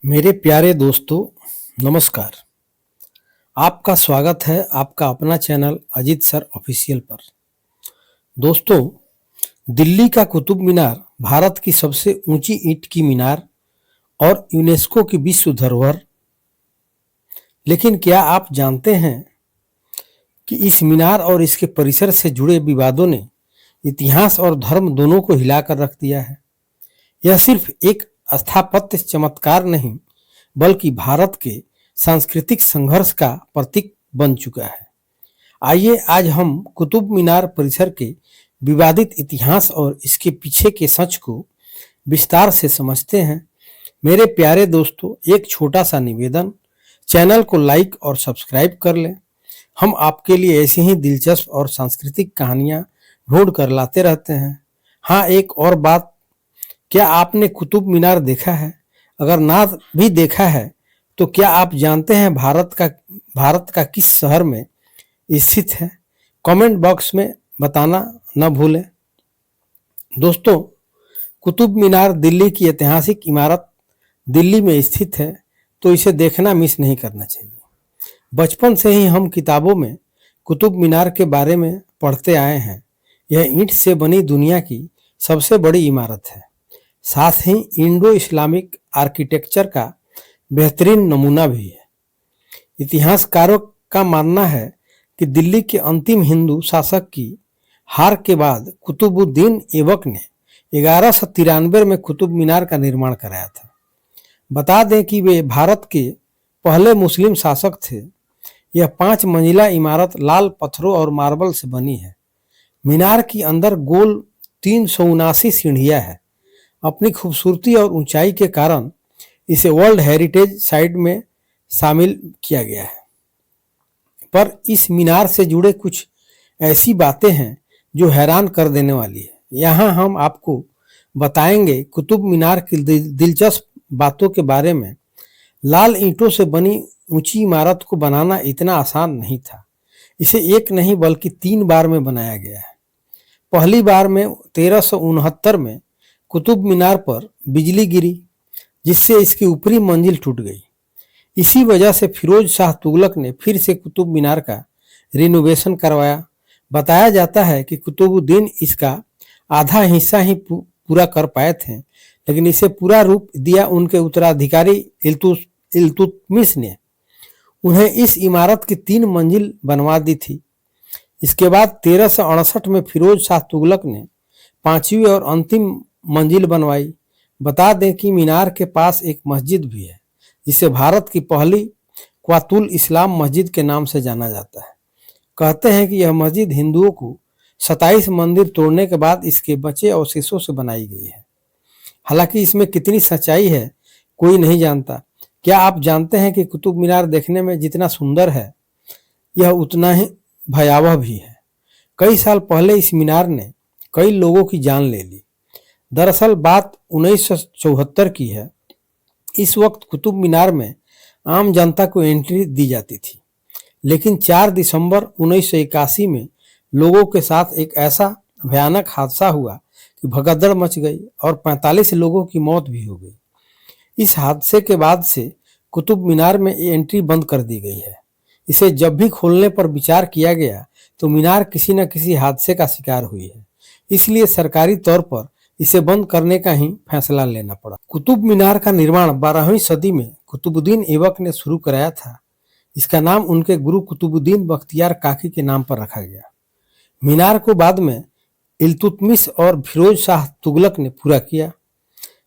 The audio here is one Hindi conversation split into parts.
मेरे प्यारे दोस्तों, नमस्कार। आपका स्वागत है आपका अपना चैनल अजीत सर ऑफिशियल पर। दोस्तों, दिल्ली का कुतुब मीनार भारत की सबसे ऊंची ईंट की मीनार और यूनेस्को की विश्व धरोहर। लेकिन क्या आप जानते हैं कि इस मीनार और इसके परिसर से जुड़े विवादों ने इतिहास और धर्म दोनों को हिलाकर रख दिया है। यह सिर्फ एक स्थापत्य चमत्कार नहीं, बल्कि भारत के सांस्कृतिक संघर्ष का प्रतीक बन चुका है। आइए आज हम कुतुब मीनार परिसर के विवादित इतिहास और इसके पीछे के सच को विस्तार से समझते हैं। मेरे प्यारे दोस्तों, एक छोटा सा निवेदन, चैनल को लाइक और सब्सक्राइब कर लें। हम आपके लिए ऐसी ही दिलचस्प और सांस्कृतिक कहानियां ढूंढ कर लाते रहते हैं। हाँ, एक और बात, क्या आपने कुतुब मीनार देखा है? अगर ना भी देखा है तो क्या आप जानते हैं भारत का किस शहर में स्थित है? कमेंट बॉक्स में बताना न भूलें। दोस्तों, कुतुब मीनार दिल्ली की ऐतिहासिक इमारत दिल्ली में स्थित है, तो इसे देखना मिस नहीं करना चाहिए। बचपन से ही हम किताबों में कुतुब मीनार के बारे में पढ़ते आए हैं। यह ईंट से बनी दुनिया की सबसे बड़ी इमारत है, साथ ही इंडो इस्लामिक आर्किटेक्चर का बेहतरीन नमूना भी है। इतिहासकारों का मानना है कि दिल्ली के अंतिम हिंदू शासक की हार के बाद कुतुबुद्दीन ऐबक ने 1193 में कुतुब मीनार का निर्माण कराया था। बता दें कि वे भारत के पहले मुस्लिम शासक थे। यह 5 मंजिला इमारत लाल पत्थरों और मार्बल से बनी है। मीनार के अंदर गोल 379 सीढ़ियां हैं। अपनी खूबसूरती और ऊंचाई के कारण इसे वर्ल्ड हेरिटेज साइट में शामिल किया गया है। पर इस मीनार से जुड़े कुछ ऐसी बातें हैं जो हैरान कर देने वाली है। यहाँ हम आपको बताएंगे कुतुब मीनार की दिलचस्प बातों के बारे में। लाल ईंटों से बनी ऊंची इमारत को बनाना इतना आसान नहीं था। इसे एक नहीं बल्कि 3 बार में बनाया गया है। पहली बार में 1369 में कुतुब मीनार पर बिजली गिरी, जिससे इसकी ऊपरी मंजिल टूट गई। इसी वजह से फिरोज शाह तुगलक ने फिर से कुतुब मीनार का रिनोवेशन करवाया। बताया जाता है कि कुतुबुद्दीन इसका आधा हिस्सा ही पूरा कर पाए थे, लेकिन इसे पूरा रूप दिया उनके उत्तराधिकारी इल्तुतमिश ने। उन्हें इस इमारत की 3 मंजिल बनवा दी थी। इसके बाद 1368 में फिरोज शाह तुगलक ने 5वीं और अंतिम मंजिल बनवाई। बता दें कि मीनार के पास एक मस्जिद भी है, जिसे भारत की पहली क्वातुल इस्लाम मस्जिद के नाम से जाना जाता है। कहते हैं कि यह मस्जिद हिंदुओं को 27 मंदिर तोड़ने के बाद इसके बचे अवशेषों से बनाई गई है। हालांकि इसमें कितनी सच्चाई है कोई नहीं जानता। क्या आप जानते हैं कि कुतुब मीनार देखने में जितना सुंदर है, यह उतना ही भयावह भी है। कई साल पहले इस मीनार ने कई लोगों की जान ले ली। दरअसल बात 1974 की है। इस वक्त कुतुब मीनार में आम जनता को एंट्री दी जाती थी, लेकिन 4 दिसंबर 1981 में लोगों के साथ एक ऐसा भयानक हादसा हुआ कि भगदड़ मच गई और 45 लोगों की मौत भी हो गई। इस हादसे के बाद से कुतुब मीनार में एंट्री बंद कर दी गई है। इसे जब भी खोलने पर विचार किया गया तो मीनार किसी न किसी हादसे का शिकार हुई है, इसलिए सरकारी तौर पर इसे बंद करने का ही फैसला लेना पड़ा। कुतुब मीनार का निर्माण 12वीं सदी में कुतुबुद्दीन ऐबक ने शुरू कराया था। इसका नाम उनके गुरु कुतुबुद्दीन बख्तियार काकी के नाम पर रखा गया। मीनार को बाद में इल्तुतमिश और फिरोज शाह तुगलक ने पूरा किया।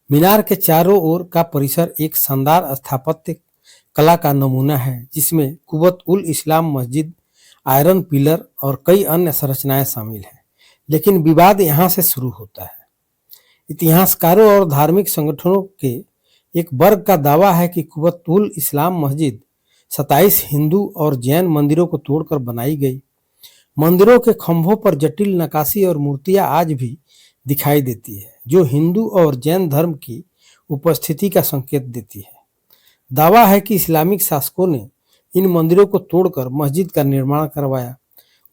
मीनार के चारों ओर का परिसर एक शानदार स्थापत्य कला का नमूना है, जिसमें कुवत उल इस्लाम मस्जिद, आयरन पिलर और कई अन्य संरचनाएं शामिल हैं। लेकिन विवाद यहाँ से शुरू होता है। इतिहासकारों और धार्मिक संगठनों के एक वर्ग का दावा है कि कुवत उल इस्लाम मस्जिद 27 हिंदू और जैन मंदिरों को तोड़कर बनाई गई। मंदिरों के खंभों पर जटिल नक्काशी और मूर्तियां आज भी दिखाई देती है, जो हिंदू और जैन धर्म की उपस्थिति का संकेत देती है। दावा है कि इस्लामिक शासकों ने इन मंदिरों को तोड़कर मस्जिद का निर्माण करवाया।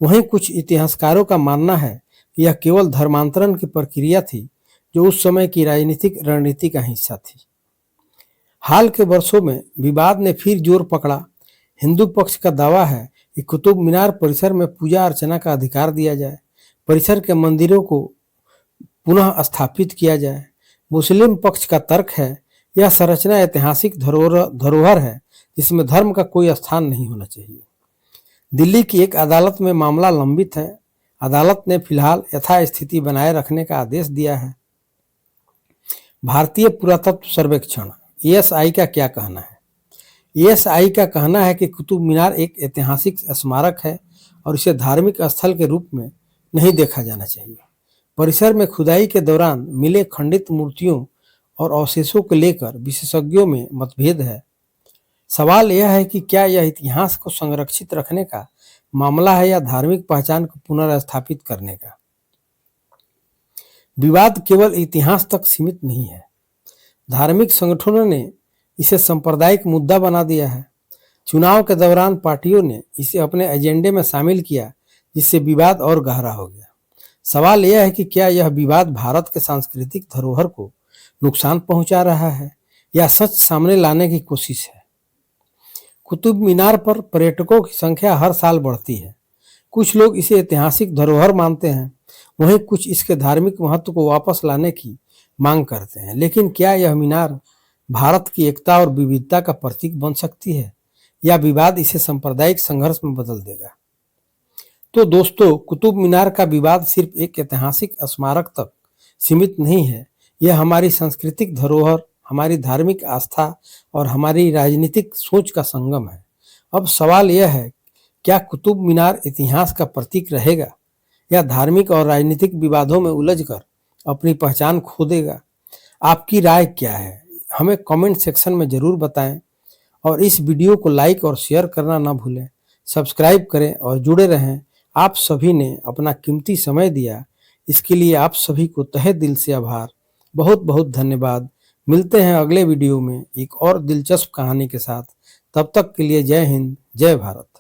वहीं कुछ इतिहासकारों का मानना है कि यह केवल धर्मांतरण की प्रक्रिया थी, जो उस समय की राजनीतिक रणनीति का हिस्सा थी। हाल के वर्षों में विवाद ने फिर जोर पकड़ा। हिंदू पक्ष का दावा है कि कुतुब मीनार परिसर में पूजा अर्चना का अधिकार दिया जाए, परिसर के मंदिरों को पुनः स्थापित किया जाए। मुस्लिम पक्ष का तर्क है यह संरचना ऐतिहासिक धरोहर है जिसमें धर्म का कोई स्थान नहीं होना चाहिए। दिल्ली की एक अदालत में मामला लंबित है। अदालत ने फिलहाल यथास्थिति बनाए रखने का आदेश दिया है। भारतीय पुरातत्व सर्वेक्षण (ASI) का क्या कहना है? ASI का कहना है कि कुतुब मीनार एक ऐतिहासिक स्मारक है और इसे धार्मिक स्थल के रूप में नहीं देखा जाना चाहिए। परिसर में खुदाई के दौरान मिले खंडित मूर्तियों और अवशेषों को लेकर विशेषज्ञों में मतभेद है। सवाल यह है कि क्या यह इतिहास को संरक्षित रखने का मामला है या धार्मिक पहचान को पुनर्स्थापित करने का। विवाद केवल इतिहास तक सीमित नहीं है। धार्मिक संगठनों ने इसे सांप्रदायिक मुद्दा बना दिया है। चुनाव के दौरान पार्टियों ने इसे अपने एजेंडे में शामिल किया, जिससे विवाद और गहरा हो गया। सवाल यह है कि क्या यह विवाद भारत के सांस्कृतिक धरोहर को नुकसान पहुंचा रहा है या सच सामने लाने की कोशिश है। कुतुब मीनार पर पर्यटकों की संख्या हर साल बढ़ती है। कुछ लोग इसे ऐतिहासिक धरोहर मानते हैं, वहीं कुछ इसके धार्मिक महत्व को वापस लाने की मांग करते हैं। लेकिन क्या यह मीनार भारत की एकता और विविधता का प्रतीक बन सकती है या विवाद इसे सांप्रदायिक संघर्ष में बदल देगा? तो दोस्तों, कुतुब मीनार का विवाद सिर्फ एक ऐतिहासिक स्मारक तक सीमित नहीं है। यह हमारी सांस्कृतिक धरोहर, हमारी धार्मिक आस्था और हमारी राजनीतिक सोच का संगम है। अब सवाल यह है, क्या कुतुब मीनार इतिहास का प्रतीक रहेगा या धार्मिक और राजनीतिक विवादों में उलझकर अपनी पहचान खो देगा? आपकी राय क्या है? हमें कमेंट सेक्शन में जरूर बताएं और इस वीडियो को लाइक और शेयर करना ना भूलें। सब्सक्राइब करें और जुड़े रहें। आप सभी ने अपना कीमती समय दिया, इसके लिए आप सभी को तहे दिल से आभार। बहुत बहुत धन्यवाद। मिलते हैं अगले वीडियो में एक और दिलचस्प कहानी के साथ। तब तक के लिए जय हिंद, जय भारत।